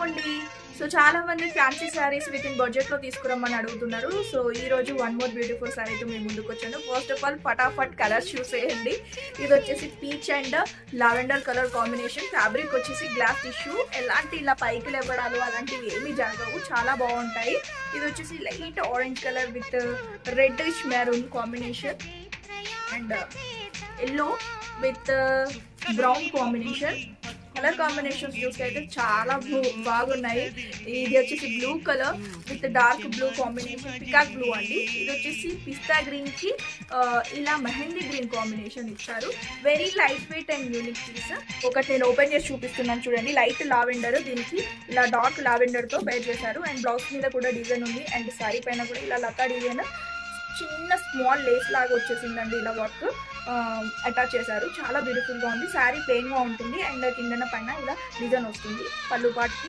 అండి. సో చాలా మంది fancy saris with in budget లో తీసుకురమ్మని అడుగుతున్నారు. సో ఈ రోజు వన్ మోర్ బ్యూటిఫుల్ శారీతో మేము ముందుకు వచ్చాను. ఫస్ట్ ఆఫ్ ఆల్ ఫటాఫట్ కలర్స్ చూసేయండి. ఇది వచ్చేసి peach and lavender colour combination. Fabric వచ్చేసి గ్లాస్ టిష్యూ. ఎలాంటి ఇలా పైకి లేవడాలు అలాంటివి ఏమీ జరగవు, చాలా బాగుంటాయి. ఇది వచ్చేసి light orange colour with reddish maroon combination and yellow with brown combination. Colour combinations చూస్తే అయితే చాలా బాగున్నాయి. ఇది వచ్చేసి blue colour with dark blue combination, peacock blue అండి. ఇది వచ్చేసి పిస్తా గ్రీన్ కి ఇలా మెహందీ గ్రీన్ కాంబినేషన్ ఇచ్చారు. Very light weight and unique piece. ఒకటి నేను ఓపెన్ చేసి చూపిస్తున్నాను చూడండి. లైట్ లావెండర్, దీనికి ఇలా డార్క్ లావెండర్ తో పేర్ చేశారు. అండ్ బ్లౌజ్ మీద కూడా డిజైన్ ఉంది. అండ్ శారీ పైన కూడా ఇలా లతా డిజైన్, చిన్న స్మాల్ లేస్ లాగా వచ్చేసిందండి. ఇలా వర్క్ అటాచ్ చేశారు. చాలా బ్యూటిఫుల్ గా ఉంది. శారీ ప్లెయిన్ గా ఉంటుంది అండ్ కిందన పైన ఇలా డిజైన్ వస్తుంది పళ్ళు పాటుకి.